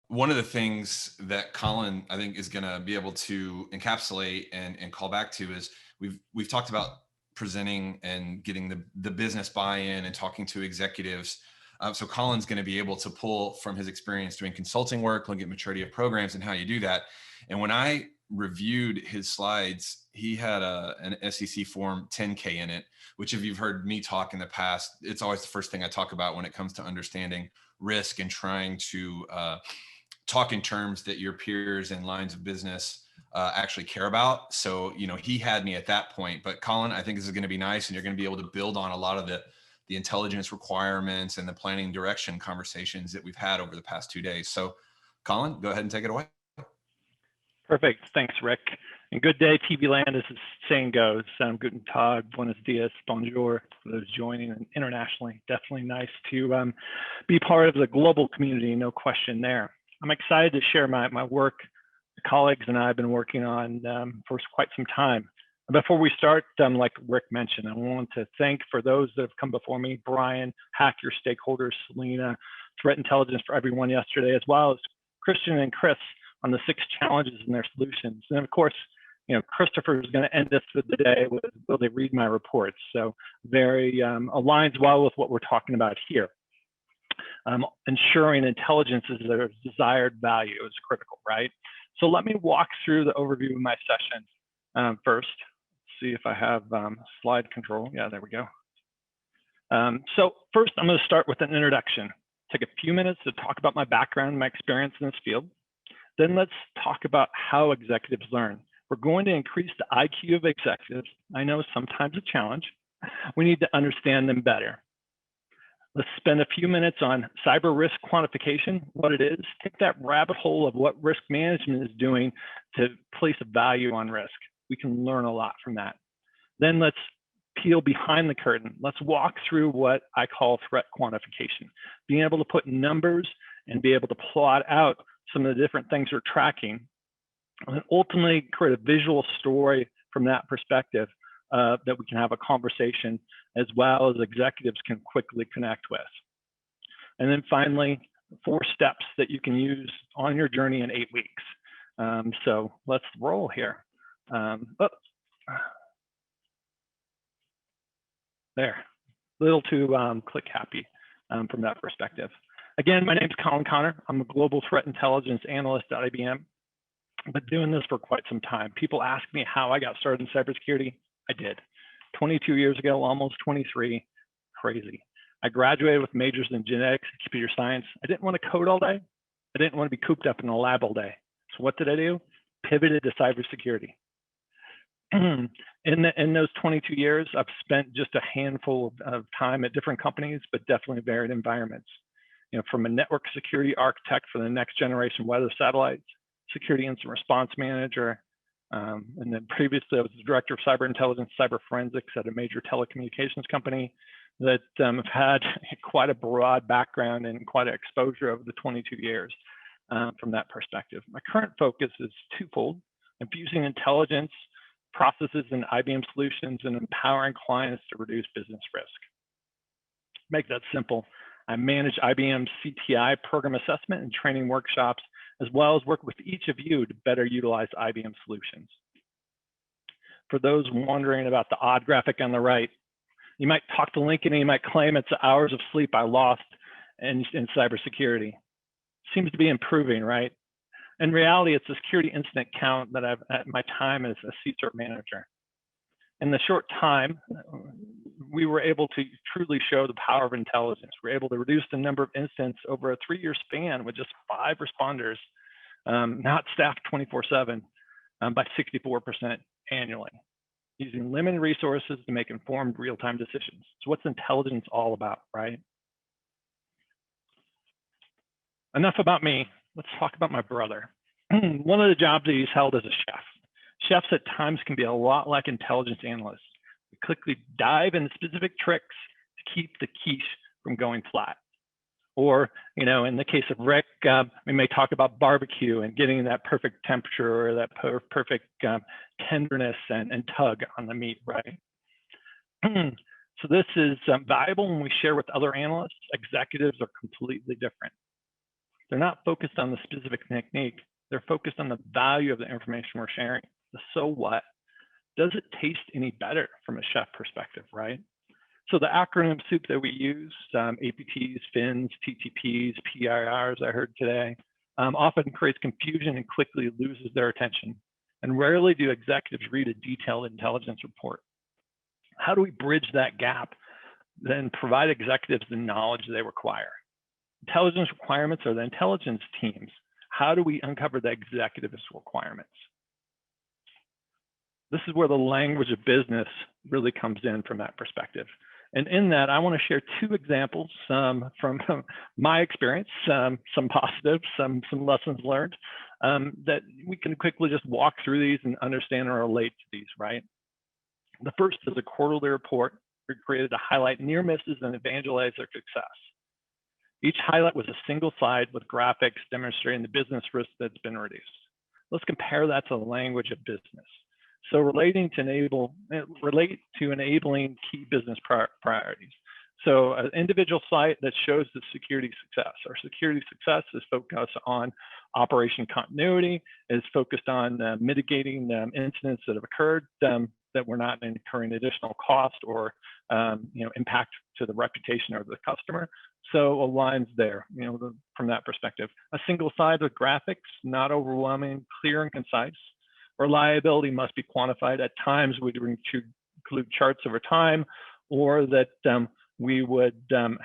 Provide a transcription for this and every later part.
one of the things that Colin, I think, is going to be able to encapsulate and call back to is we've talked about presenting and getting the business buy-in and talking to executives. So Colin's going to be able to pull from his experience doing consulting work, look at maturity of programs and how you do that. And when I reviewed his slides, he had an SEC form 10K in it, which if you've heard me talk in the past, it's always the first thing I talk about when it comes to understanding risk and trying to talk in terms that your peers and lines of business actually care about. So, he had me at that point. But Colin, I think this is going to be nice, and you're going to be able to build on a lot of the intelligence requirements and the planning direction conversations that we've had over the past 2 days. So, Colin, go ahead and take it away. Perfect. Thanks, Rick. And good day, TV land, as the saying goes. Guten Tag, buenos dias, bonjour, for those joining internationally. Definitely nice to be part of the global community, no question there. I'm excited to share my work. The colleagues and I have been working on for quite some time. Before we start, like Rick mentioned, I want to thank for those that have come before me, Brian, Hack Your Stakeholders, Selena, Threat Intelligence for Everyone yesterday, as well as Christian and Chris on the 6 challenges and their solutions. And of course, Christopher is going to end us for the day with, will they read my reports? So very aligns well with what we're talking about here. Ensuring intelligence is their desired value is critical, right? So let me walk through the overview of my session first. See if I have slide control. Yeah, there we go. So first, I'm going to start with an introduction. Take a few minutes to talk about my background, my experience in this field. Then let's talk about how executives learn. We're going to increase the IQ of executives. I know sometimes a challenge. We need to understand them better. Let's spend a few minutes on cyber risk quantification, what it is. Take that rabbit hole of what risk management is doing to place a value on risk. We can learn a lot from that. Then let's peel behind the curtain. Let's walk through what I call threat quantification, being able to put numbers and be able to plot out some of the different things we're tracking, and ultimately create a visual story from that perspective that we can have a conversation as well as executives can quickly connect with. And then finally, 4 steps that you can use on your journey in 8 weeks. So let's roll here. There, little too click happy from that perspective. Again, my name is Colin Connor. I'm a global threat intelligence analyst at IBM. I've been doing this for quite some time. People ask me how I got started in cybersecurity. I did. 22 years ago, almost 23. Crazy. I graduated with majors in genetics and computer science. I didn't want to code all day. I didn't want to be cooped up in a lab all day. So what did I do? Pivoted to cybersecurity. In those 22 years, I've spent just a handful of time at different companies, but definitely varied environments. From a network security architect for the next generation weather satellites, security incident response manager, and then previously I was the director of cyber intelligence, cyber forensics at a major telecommunications company that have had quite a broad background and quite an exposure over the 22 years from that perspective. My current focus is twofold: infusing intelligence processes and IBM solutions and empowering clients to reduce business risk. Make that simple. I manage IBM's CTI program assessment and training workshops, as well as work with each of you to better utilize IBM solutions. For those wondering about the odd graphic on the right, you might talk to Lincoln and you might claim it's the hours of sleep I lost in cybersecurity. Seems to be improving, right? In reality, it's the security incident count that I've at my time as a CISO manager. In the short time, we were able to truly show the power of intelligence. We're able to reduce the number of incidents over a 3-year span with just 5 responders, not staffed 24/7, by 64% annually, using limited resources to make informed real-time decisions. So what's intelligence all about, right? Enough about me. Let's talk about my brother. One of the jobs that he's held as a chef. Chefs at times can be a lot like intelligence analysts. We quickly dive into specific tricks to keep the quiche from going flat. Or, in the case of Rick, we may talk about barbecue and getting that perfect temperature or that perfect tenderness and tug on the meat, right? So this is valuable when we share with other analysts. Executives are completely different. They're not focused on the specific technique. They're focused on the value of the information we're sharing. The so what? Does it taste any better from a chef perspective, right? So the acronym soup that we use, APTs, FINs, TTPs, PIRs, I heard today, often creates confusion and quickly loses their attention. And rarely do executives read a detailed intelligence report. How do we bridge that gap, then provide executives the knowledge they require? Intelligence requirements are the intelligence teams. How do we uncover the executives' requirements? This is where the language of business really comes in from that perspective. And in that, I want to share two examples from my experience, some positive, some lessons learned, that we can quickly just walk through these and understand and relate to these, right? The first is a quarterly report we created to highlight near misses and evangelize their success. Each highlight was a single slide with graphics demonstrating the business risk that's been reduced. Let's compare that to the language of business. So relate to enabling key business priorities. So an individual site that shows the security success. Our security success is focused on operation continuity, is focused on mitigating incidents that have occurred that we're not incurring additional cost or impact to the reputation of the customer. So aligns there, from that perspective. A single slide with graphics, not overwhelming, clear and concise. Reliability must be quantified. At times, we'd include charts over time, or that we would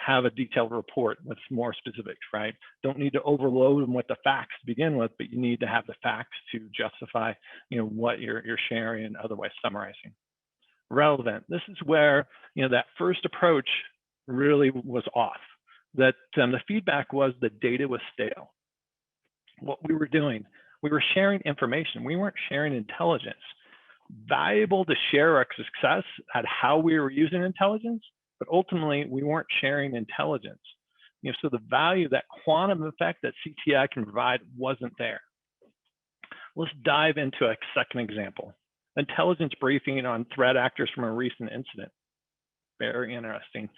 have a detailed report with more specifics, right? Don't need to overload them with the facts to begin with, but you need to have the facts to justify, what you're sharing and otherwise summarizing. Relevant. This is where, that first approach really was off. That the feedback was the data was stale. What we were doing, we were sharing information. We weren't sharing intelligence. Valuable to share our success at how we were using intelligence, but ultimately we weren't sharing intelligence. So the value, that quantum effect that CTI can provide wasn't there. Let's dive into a second example. Intelligence briefing on threat actors from a recent incident. Very interesting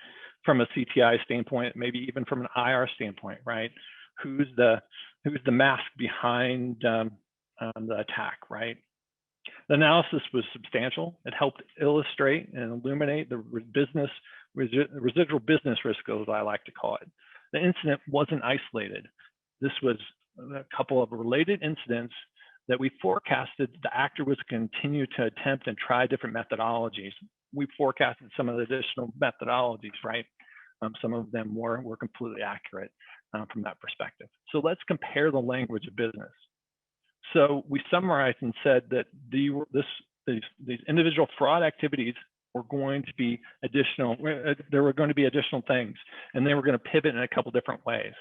from a CTI standpoint, maybe even from an IR standpoint, right? Who's the mask behind the attack, right? The analysis was substantial. It helped illustrate and illuminate the residual business risk, as I like to call it. The incident wasn't isolated. This was a couple of related incidents that we forecasted the actor was continue to attempt and try different methodologies. We forecasted some of the additional methodologies, right? Some of them were completely accurate from that perspective. So let's compare the language of business. So we summarized and said that these individual fraud activities were going to be additional. There were going to be additional things, and they were going to pivot in a couple different ways.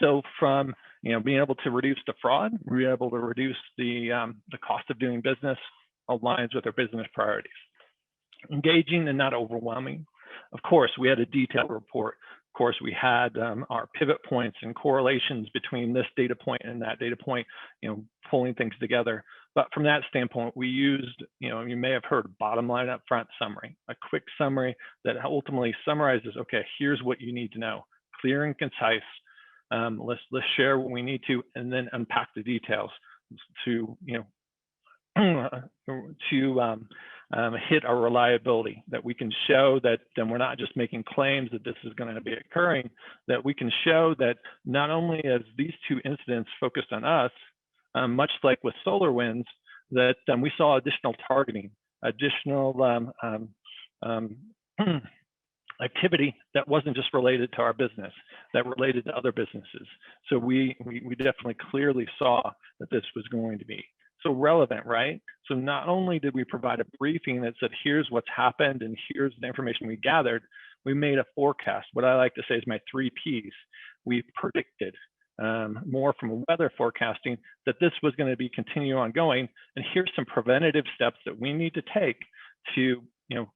So from being able to reduce the fraud, we were able to reduce the cost of doing business, aligns with our business priorities. Engaging and not overwhelming. Of course, we had a detailed report. Of course, we had our pivot points and correlations between this data point and that data point, pulling things together. But from that standpoint, we used, you may have heard bottom line up front summary, a quick summary that ultimately summarizes, okay, here's what you need to know, clear and concise. Let's share what we need to, and then unpack the details to, hit our reliability, that we can show that then we're not just making claims that this is going to be occurring, that we can show that not only as these two incidents focused on us, much like with SolarWinds, that we saw additional targeting, additional activity that wasn't just related to our business, that related to other businesses. So we definitely clearly saw that this was going to be. So relevant, right? So not only did we provide a briefing that said, here's what's happened and here's the information we gathered, we made a forecast. What I like to say is my 3 Ps. We predicted more from weather forecasting that this was going to be continue ongoing. And here's some preventative steps that we need to take to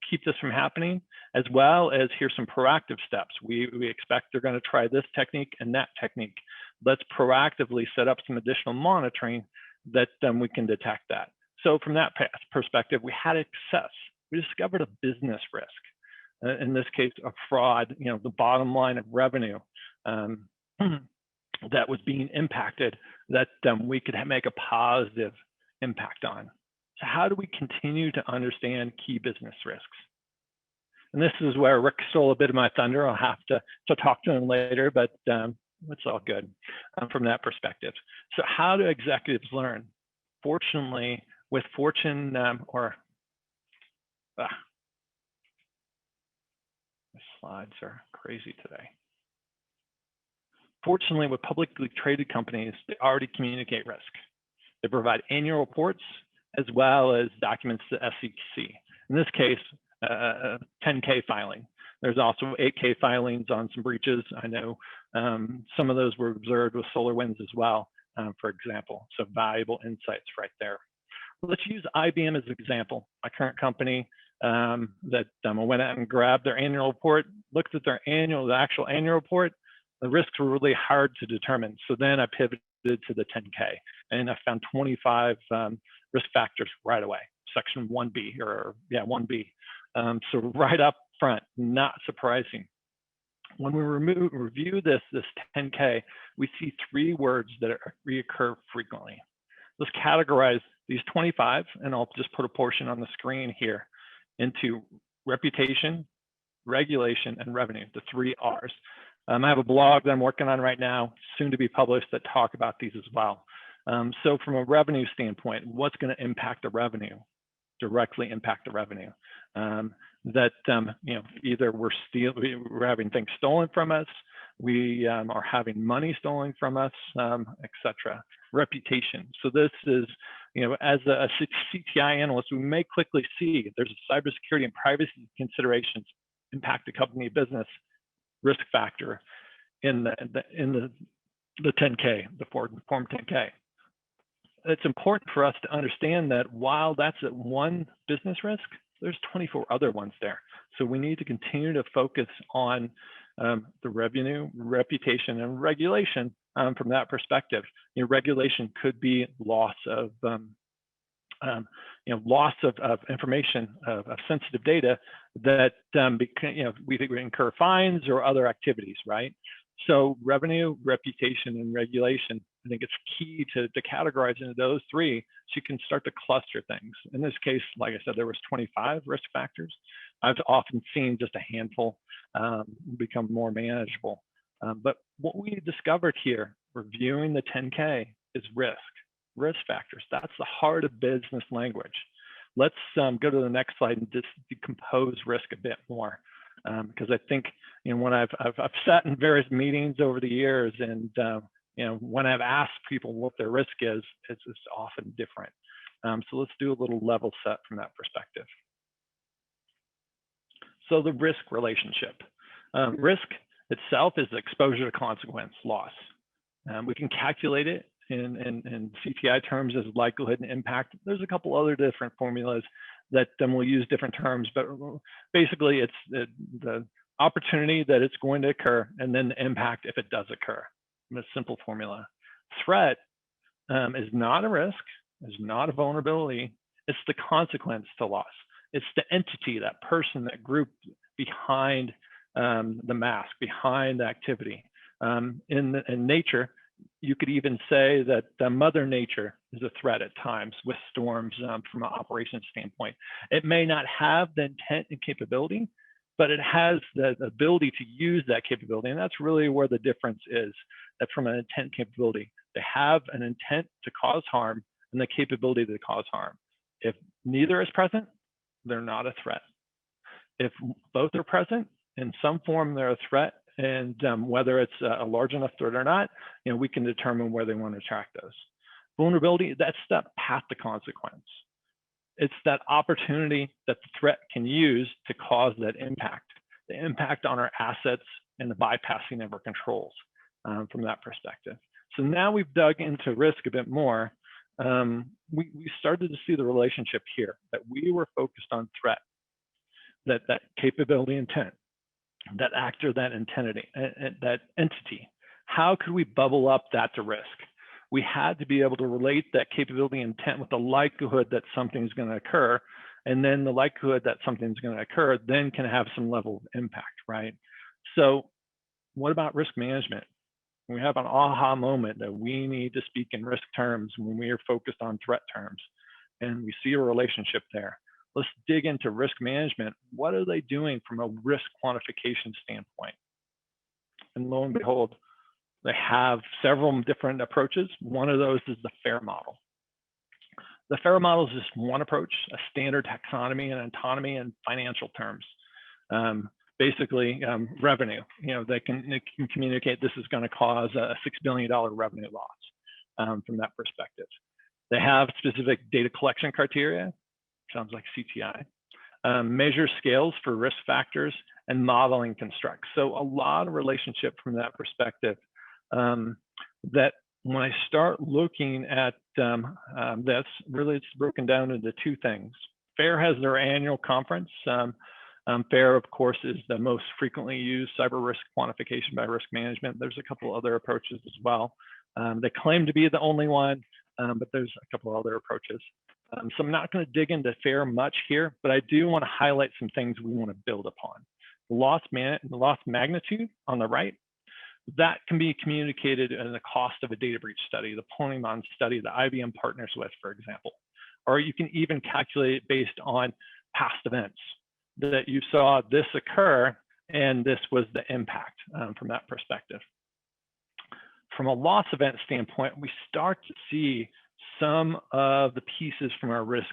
keep this from happening, as well as here's some proactive steps. We expect they're going to try this technique and that technique. Let's proactively set up some additional monitoring that we can detect that. So from that perspective, we had success. We discovered a business risk. In this case, a fraud, the bottom line of revenue. that was being impacted that we could make a positive impact on. So how do we continue to understand key business risks? And this is where Rick stole a bit of my thunder. I'll have to talk to him later, but it's all good from that perspective. So how do executives learn? Fortunately, with Fortune my slides are crazy today. Fortunately, with publicly traded companies, they already communicate risk. They provide annual reports as well as documents to SEC. In this case, 10K filing. There's also 8K filings on some breaches. I know some of those were observed with SolarWinds as well, for example. So valuable insights right there. Let's use IBM as an example. My current company that I went out and grabbed their annual report, looked at their actual annual report. The risks were really hard to determine. So then I pivoted to the 10K and I found 25 risk factors right away, section 1B 1B. So right up front, not surprising. When we review this 10K, we see 3 words that reoccur frequently. Let's categorize these 25, and I'll just put a portion on the screen here, into reputation, regulation, and revenue, the 3 R's. I have a blog that I'm working on right now, soon to be published, that talk about these as well. So from a revenue standpoint, what's going to impact the revenue, directly impact the revenue? Either we're having things stolen from us, we are having money stolen from us, etc. Reputation. So this is, as a CTI analyst, we may quickly see there's a cybersecurity and privacy considerations impact the company business risk factor in the 10K, the Form 10K. It's important for us to understand that while that's one business risk, there's 24 other ones there. So we need to continue to focus on the revenue, reputation, and regulation from that perspective. Regulation could be loss of loss of information, of sensitive data that we think we incur fines or other activities, right? So revenue, reputation, and regulation, I think it's key to categorize into those 3 so you can start to cluster things. In this case, like I said, there was 25 risk factors. I've often seen just a handful become more manageable. But what we discovered here, reviewing the 10K, is risk factors. That's the heart of business language. Let's go to the next slide and just decompose risk a bit more. Because I think when I've sat in various meetings over the years, and when I've asked people what their risk is, it's often different. So let's do a little level set from that perspective. So the risk relationship. Risk itself is exposure to consequence, loss. We can calculate it in CTI terms as likelihood and impact. There's a couple other different formulas that we'll use different terms, but basically it's the opportunity that it's going to occur and then the impact if it does occur. A simple formula. Threat is not a risk, is not a vulnerability, it's the consequence to loss. It's the entity, that person, that group behind the mask, behind the activity. In nature, you could even say that Mother Nature is a threat at times with storms from an operations standpoint. It may not have the intent and capability, but it has the ability to use that capability. And that's really where the difference is, that from an intent capability, they have an intent to cause harm and the capability to cause harm. If neither is present, they're not a threat. If both are present, in some form they're a threat, and whether it's a large enough threat or not, we can determine where they want to track those. Vulnerability, that's that path to consequence. It's that opportunity that the threat can use to cause that impact, the impact on our assets and the bypassing of our controls from that perspective. So now we've dug into risk a bit more. We started to see the relationship here, that we were focused on threat, that capability intent, that actor, that entity. How could we bubble up that to risk? We had to be able to relate that capability intent with the likelihood that something's going to occur, and then the likelihood that something's going to occur then can have some level of impact, right? So what about risk management? We have an aha moment that we need to speak in risk terms when we are focused on threat terms, and we see a relationship there. Let's dig into risk management. What are they doing from a risk quantification standpoint? And lo and behold, they have several different approaches. One of those is the FAIR model. The FAIR model is just one approach, a standard taxonomy and autonomy in financial terms. Basically, revenue. They can communicate this is going to cause a $6 billion revenue loss from that perspective. They have specific data collection criteria, sounds like CTI, measure scales for risk factors, and modeling constructs. So a lot of relationship from that perspective. That when I start looking at this, really it's broken down into two things. FAIR has their annual conference. FAIR, of course, is the most frequently used cyber risk quantification by risk management. There's a couple other approaches as well. They claim to be the only one, but there's a couple other approaches. So I'm not going to dig into FAIR much here, but I do want to highlight some things we want to build upon. The loss magnitude on the right, that can be communicated in the cost of a data breach study, the Polygon study that IBM partners with, for example. Or you can even calculate it based on past events that you saw this occur, and this was the impact from that perspective. From a loss event standpoint, we start to see some of the pieces from our risk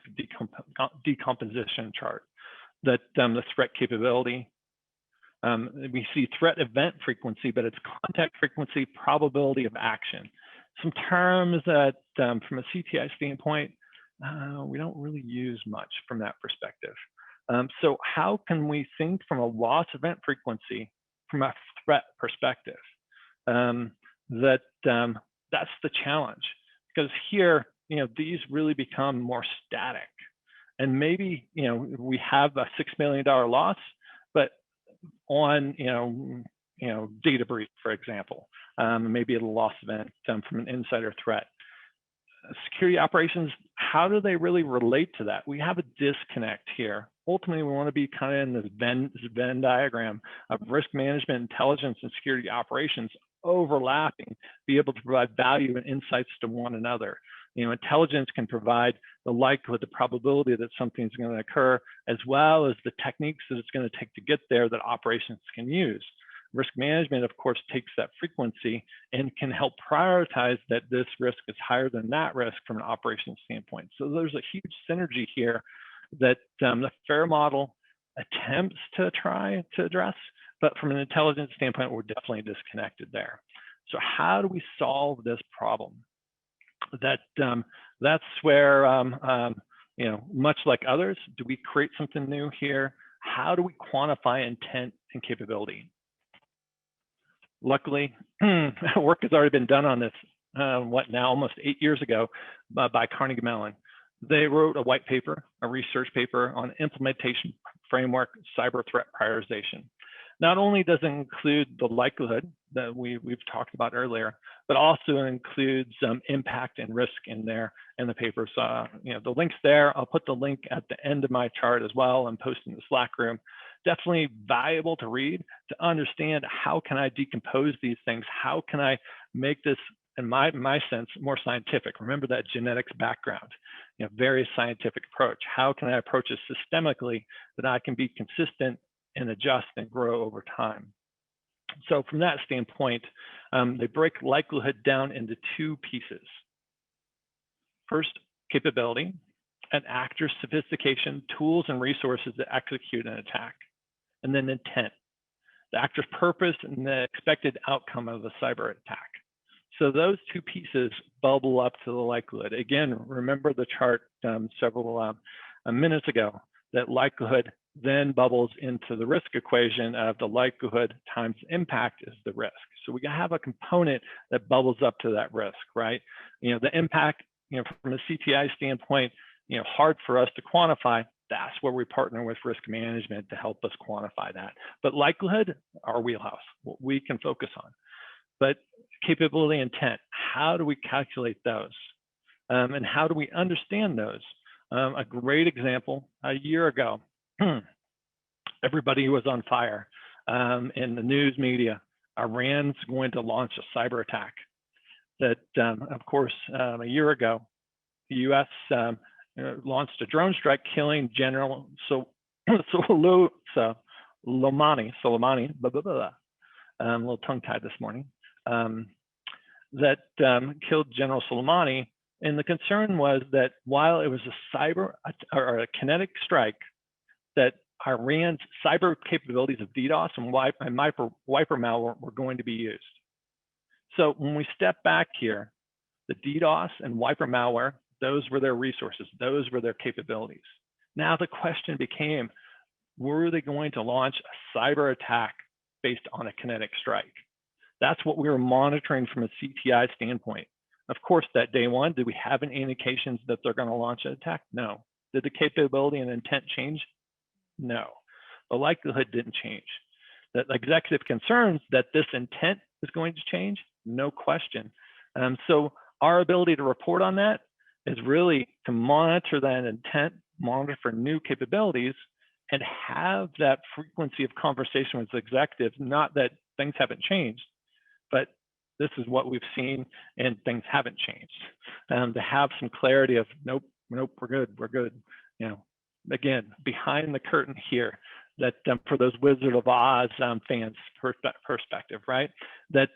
decomposition chart, that the threat capability. We see threat event frequency, but it's contact frequency, probability of action. Some terms that from a CTI standpoint, we don't really use much from that perspective. So how can we think from a loss event frequency from a threat perspective? That's the challenge, because here, these really become more static. And maybe, we have a $6 million loss, but on, data breach, for example, maybe a loss event from an insider threat. Security operations, how do they really relate to that? We have a disconnect here. Ultimately, we want to be kind of in this Venn diagram of risk management, intelligence, and security operations overlapping, be able to provide value and insights to one another. Intelligence can provide the likelihood, the probability that something's going to occur, as well as the techniques that it's going to take to get there that operations can use. Risk management, of course, takes that frequency and can help prioritize that this risk is higher than that risk from an operations standpoint. So there's a huge synergy here that the FAIR model attempts to try to address, but from an intelligence standpoint, we're definitely disconnected there. So how do we solve this problem? That's where, much like others, do we create something new here? How do we quantify intent and capability? Luckily, work has already been done on this, almost 8 years ago by Carnegie Mellon. They wrote a white paper, a research paper on implementation framework cyber threat prioritization. Not only does it include the likelihood that we've talked about earlier, but also includes impact and risk in there in the paper. So, the link's there. I'll put the link at the end of my chart as well and post in the Slack room. Definitely valuable to read, to understand how can I decompose these things? How can I make this, in my sense, more scientific? Remember that genetics background, very scientific approach. How can I approach it systemically that I can be consistent and adjust and grow over time? So from that standpoint, they break likelihood down into two pieces. First, capability, and actor sophistication, tools and resources to execute an attack. And then intent, the actor's purpose and the expected outcome of a cyber attack. So those two pieces bubble up to the likelihood. Again, remember the chart several minutes ago, that likelihood then bubbles into the risk equation of the likelihood times impact is the risk. So we have a component that bubbles up to that risk, right? The impact, from a CTI standpoint, hard for us to quantify. That's where we partner with risk management to help us quantify that. But likelihood, our wheelhouse, what we can focus on. But capability, intent, how do we calculate those? And how do we understand those? A great example, a year ago, everybody was on fire in the news media Iran's going to launch a cyber attack. That, of course, a year ago, the U.S. Launched a drone strike, killing General Soleimani. Blah, blah, blah. A little tongue-tied this morning. That killed General Soleimani, and the concern was that while it was a cyber or a kinetic strike, that Iran's cyber capabilities of DDoS and wiper malware were going to be used. So when we step back here, the DDoS and wiper malware, those were their resources, those were their capabilities. Now the question became, were they going to launch a cyber attack based on a kinetic strike? That's what we were monitoring from a CTI standpoint. Of course, that day one, did we have any indications that they're going to launch an attack? No. Did the capability and intent change? No. The likelihood didn't change. The executive concerns that this intent is going to change? No question. So our ability to report on that is really to monitor that intent, monitor for new capabilities, and have that frequency of conversation with executives, not that things haven't changed, but this is what we've seen and things haven't changed. To have some clarity of, nope, we're good. You know, again, behind the curtain here, that for those Wizard of Oz fans perspective, right? That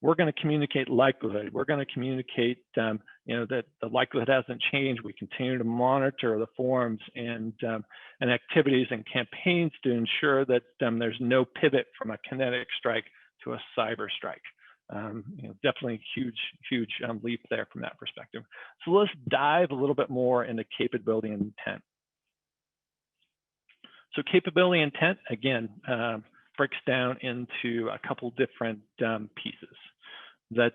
we're going to communicate likelihood. We're going to communicate, you know, that the likelihood hasn't changed. We continue to monitor the forums and activities and campaigns to ensure that there's no pivot from a kinetic strike to a cyber strike. You know, definitely huge leap there from that perspective. So let's dive a little bit more into capability and intent. So capability intent, again, breaks down into a couple different pieces. That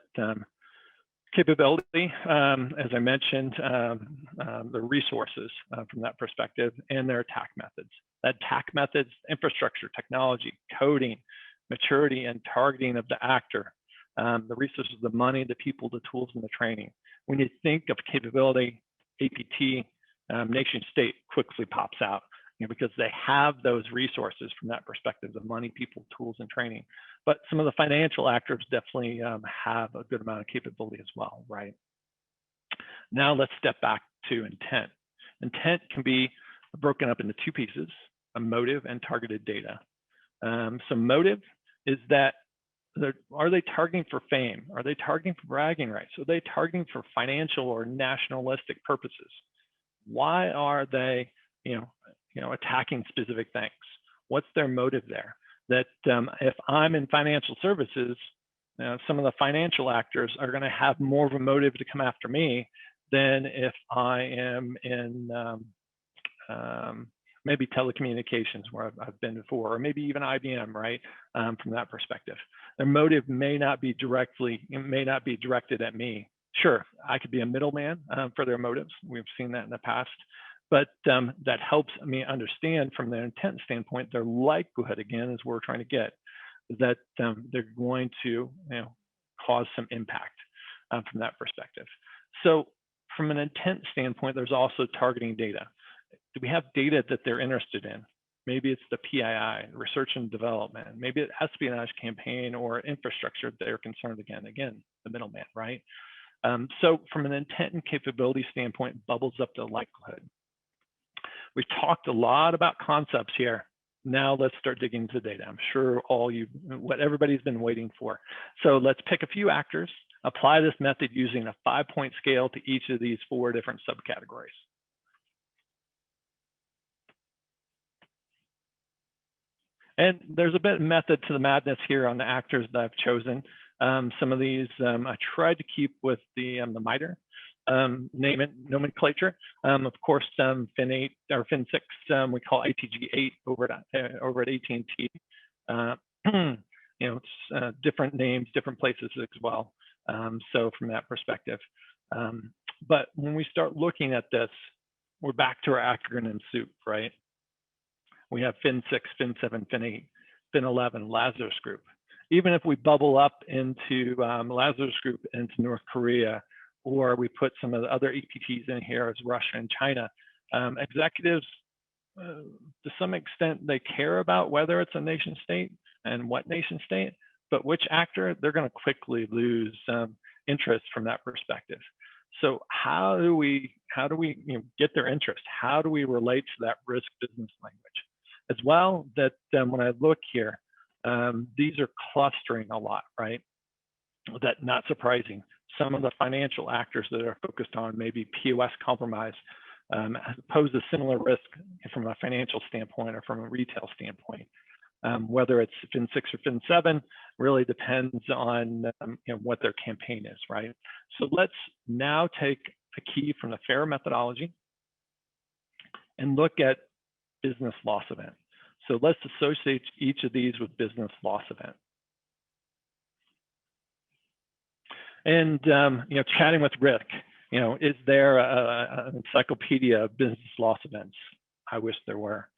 capability, as I mentioned, the resources from that perspective and their attack methods. That attack methods, infrastructure, technology, coding, maturity, and targeting of the actor. The resources, the money, the people, the tools, and the training. When you think of capability, APT, nation state quickly pops out, you know, because they have those resources from that perspective, the money, people, tools, and training. But some of the financial actors definitely have a good amount of capability as well, right? Now let's step back to intent. Intent can be broken up into two pieces, a motive and targeted data. So motive is that, are they targeting for fame? Are they targeting for bragging rights? Are they targeting for financial or nationalistic purposes? Why are they, you know, attacking specific things? What's their motive there? That if I'm in financial services, some of the financial actors are going to have more of a motive to come after me than if I am in maybe telecommunications, where I've been before, or maybe even IBM, right? From that perspective, their motive may not be directed at me. Sure, I could be a middleman for their motives. We've seen that in the past, but that helps me understand from their intent standpoint, their likelihood, again, is where we're trying to get, that they're going to, you know, cause some impact from that perspective. So from an intent standpoint, there's also targeting data. Do we have data that they're interested in? Maybe it's the PII, research and development. Maybe it's espionage campaign or infrastructure that they're concerned again, the middleman, right? So from an intent and capability standpoint, bubbles up to likelihood. We've talked a lot about concepts here. Now let's start digging into the data. I'm sure what everybody's been waiting for. So let's pick a few actors, apply this method using a 5-point scale to each of these 4 different subcategories. And there's a bit of method to the madness here on the actors that I've chosen. Some of these I tried to keep with the MITRE nomenclature. Of course, Fin 8 or Fin 6, we call ATG 8 over at AT&T. You know, it's different names, different places as well. So from that perspective, but when we start looking at this, we're back to our acronym soup, right? We have Fin 6, Fin 7, Fin 8, Fin 11, Lazarus Group. Even if we bubble up into Lazarus Group into North Korea, or we put some of the other APTs in here as Russia and China, executives, to some extent, they care about whether it's a nation state and what nation state, but which actor, they're going to quickly lose interest from that perspective. So how do we get their interest? How do we relate to that risk business language? As well, that when I look here, these are clustering a lot, right? That not surprising. Some of the financial actors that are focused on maybe POS compromise pose a similar risk from a financial standpoint or from a retail standpoint. Whether it's Fin 6 or Fin 7 really depends on what their campaign is, right? So let's now take a key from the FAIR methodology and look at business loss event. So let's associate each of these with business loss event. And chatting with Rick, is there an encyclopedia of business loss events? I wish there were.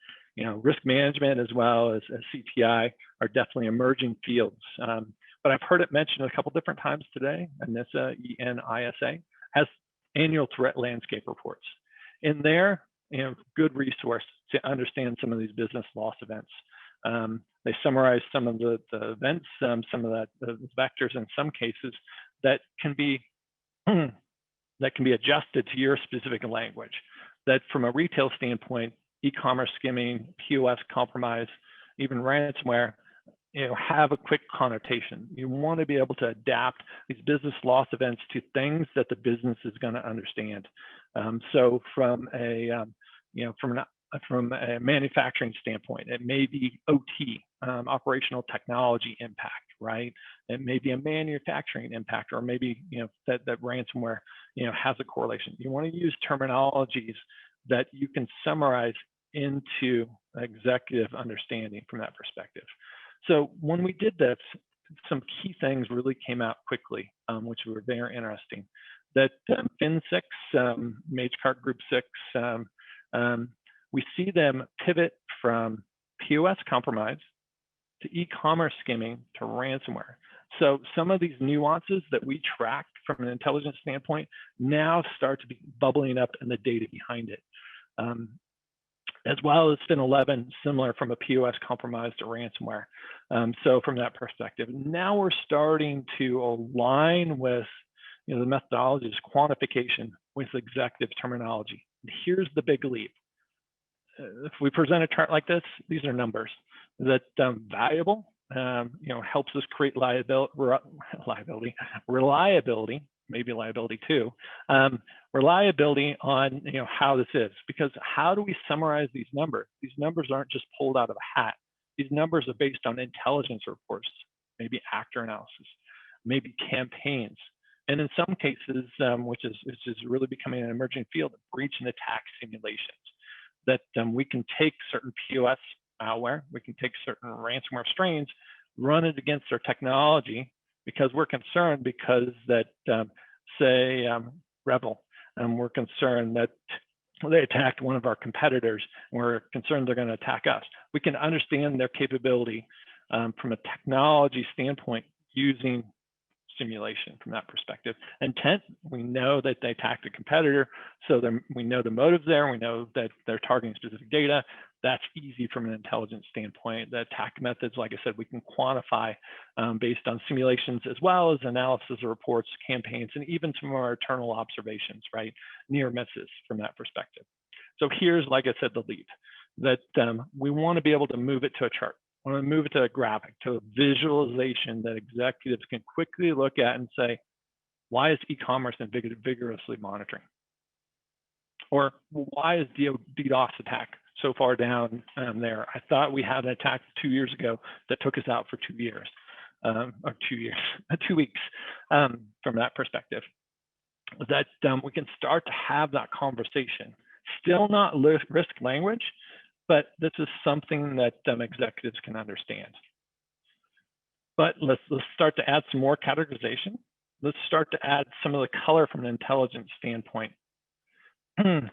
Risk management as well as CTI are definitely emerging fields. But I've heard it mentioned a couple different times today, and this ENISA has annual threat landscape reports. In there, good resource to understand some of these business loss events. They summarize some of the events, some of the vectors in some cases that can be adjusted to your specific language. That from a retail standpoint, e-commerce skimming, POS compromise, even ransomware, have a quick connotation. You want to be able to adapt these business loss events to things that the business is going to understand. So from a manufacturing standpoint, it may be OT, operational technology impact, right? It may be a manufacturing impact, or maybe that ransomware has a correlation. You want to use terminologies that you can summarize into executive understanding from that perspective. So when we did this, some key things really came out quickly, which were very interesting. That Fin 6, Magecart Group 6, we see them pivot from POS compromise to e-commerce skimming to ransomware. So some of these nuances that we track from an intelligence standpoint now start to be bubbling up in the data behind it. As well as Fin 11, similar from a POS compromise to ransomware. So from that perspective, now we're starting to align with the methodologies, quantification with executive terminology. And here's the big leap. If we present a chart like this, these are numbers that valuable, helps us create reliability, maybe liability too, reliability on how this is, because how do we summarize these numbers? These numbers aren't just pulled out of a hat. These numbers are based on intelligence reports, maybe actor analysis, maybe campaigns, and in some cases, which is really becoming an emerging field, breach and attack simulations. That we can take certain POS malware, we can take certain ransomware strains, run it against our technology, because we're concerned because that, say, Rebel, we're concerned that they attacked one of our competitors, and we're concerned they're going to attack us. We can understand their capability from a technology standpoint using simulation from that perspective. Intent, we know that they attacked a competitor, so we know the motives there, we know that they're targeting specific data. That's easy from an intelligence standpoint. The attack methods, like I said, we can quantify based on simulations, as well as analysis of reports, campaigns, and even some of our internal observations, right? Near misses from that perspective. So here's, like I said, the leap, that we want to be able to move it to a chart. I want to move it to a graphic, to a visualization that executives can quickly look at and say, why is e-commerce vigorously monitoring? Or why is DDoS attack so far down there? I thought we had an attack 2 years ago that took us out for 2 years, or 2 weeks from that perspective. That we can start to have that conversation. Still not risk language, but this is something that executives can understand. But let's start to add some more categorization. Let's start to add some of the color from an intelligence standpoint. We can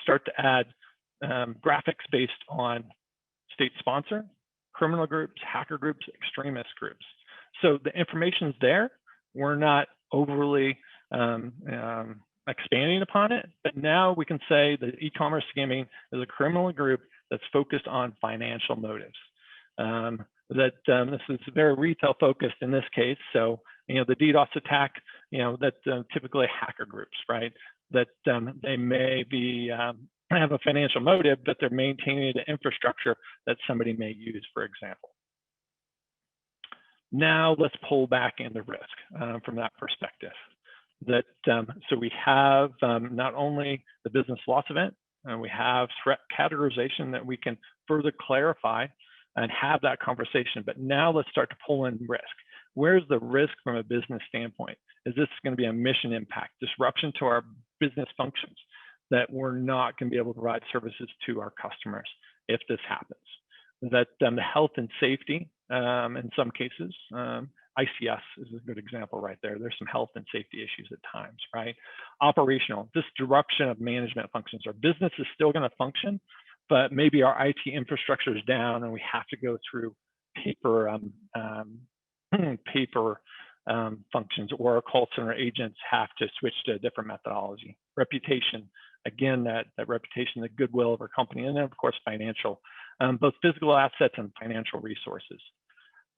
start to add graphics based on state sponsor, criminal groups, hacker groups, extremist groups. So the information's there. We're not overly expanding upon it, but now we can say that e-commerce skimming is a criminal group that's focused on financial motives. that this is very retail focused in this case. So, the DDoS attack, that typically hacker groups, right? That they may be have a financial motive, but they're maintaining the infrastructure that somebody may use, for example. Now let's pull back into risk from that perspective. That so we have not only the business loss event, we have threat categorization that we can further clarify and have that conversation. But now let's start to pull in risk. Where's the risk from a business standpoint? Is this going to be a mission impact, disruption to our business functions, that we're not going to be able to provide services to our customers if this happens? That the health and safety, in some cases, ICS is a good example right there. There's some health and safety issues at times, right? Operational, disruption of management functions. Our business is still going to function, but maybe our IT infrastructure is down and we have to go through paper functions, or our call center agents have to switch to a different methodology. Reputation, again, that reputation, the goodwill of our company, and then of course financial, both physical assets and financial resources.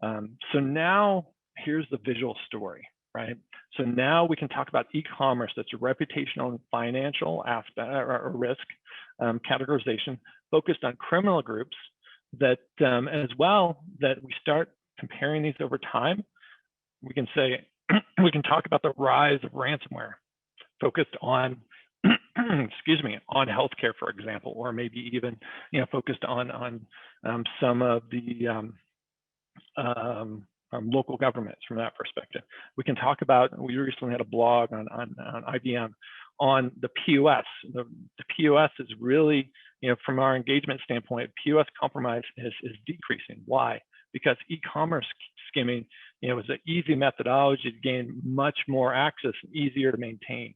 So now here's the visual story, right? So now we can talk about e-commerce. That's a reputational and financial aspect or risk categorization focused on criminal groups. That as well, that we start comparing these over time. We can say we can talk about the rise of ransomware focused on excuse me, on healthcare, for example, or maybe even focused on some of the local governments from that perspective. We can talk about, we recently had a blog on IBM on the POS. The POS is really, from our engagement standpoint, POS compromise is decreasing. Why? Because e-commerce skimming, is an easy methodology to gain much more access and easier to maintain.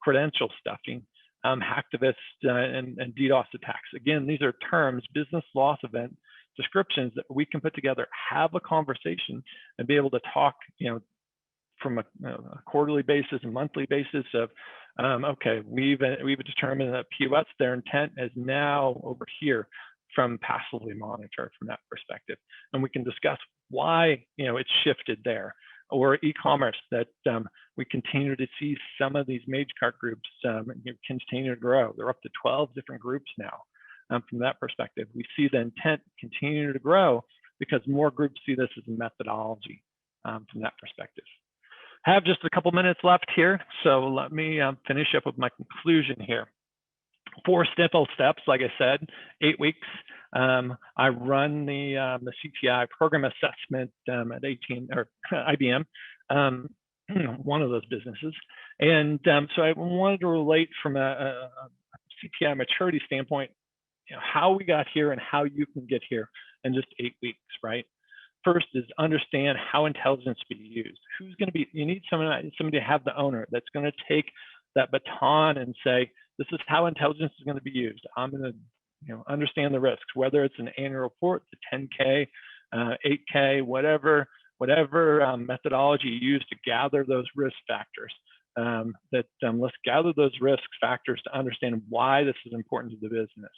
Credential stuffing, hacktivists, and DDoS attacks. Again, these are terms, business loss event descriptions that we can put together, have a conversation, and be able to talk, from a quarterly basis and monthly basis of, okay, we've determined that POS, their intent is now over here from passively monitored from that perspective, and we can discuss why it's shifted there. Or e-commerce, that we continue to see some of these major cart groups continue to grow. They're up to 12 different groups now. From that perspective, we see the intent continue to grow because more groups see this as a methodology from that perspective. I have just a couple minutes left here, so let me finish up with my conclusion here. 4 simple steps, like I said, 8 weeks. I run the CTI program assessment at IBM, one of those businesses. And so I wanted to relate from a CTI maturity standpoint, how we got here and how you can get here in just 8 weeks, right? First is understand how intelligence is being used. Who's going to be, you need somebody to have the owner that's going to take that baton and say, this is how intelligence is going to be used. I'm going to understand the risks, whether it's an annual report, the 10K, 8K, whatever methodology you use to gather those risk factors. Let's gather those risk factors to understand why this is important to the business.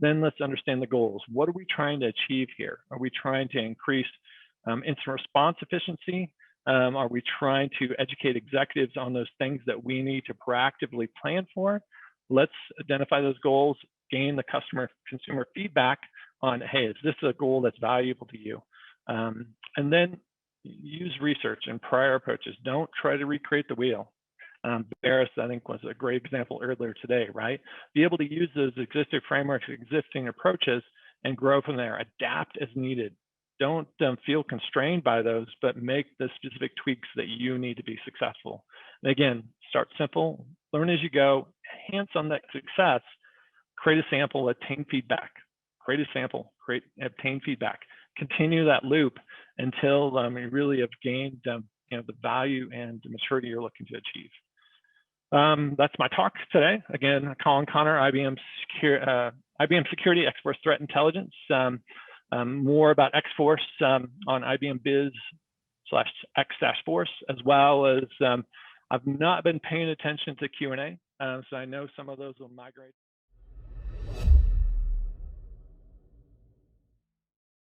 Then let's understand the goals. What are we trying to achieve here? Are we trying to increase incident response efficiency? Are we trying to educate executives on those things that we need to proactively plan for? Let's identify those goals, gain the consumer feedback on, hey, is this a goal that's valuable to you? And then use research and prior approaches. Don't try to recreate the wheel. Barris, I think, was a great example earlier today, right? Be able to use those existing frameworks, existing approaches, and grow from there. Adapt as needed. Don't feel constrained by those, but make the specific tweaks that you need to be successful. And again, start simple, learn as you go, enhance on that success, create a sample, obtain feedback. Create a sample, obtain feedback. Continue that loop until you really have gained the value and the maturity you're looking to achieve. That's my talk today. Again, Colin Connor, IBM Security, X-Force Threat Intelligence. More about X-Force on IBM Biz/X-Force, as well as I've not been paying attention to Q&A, so I know some of those will migrate.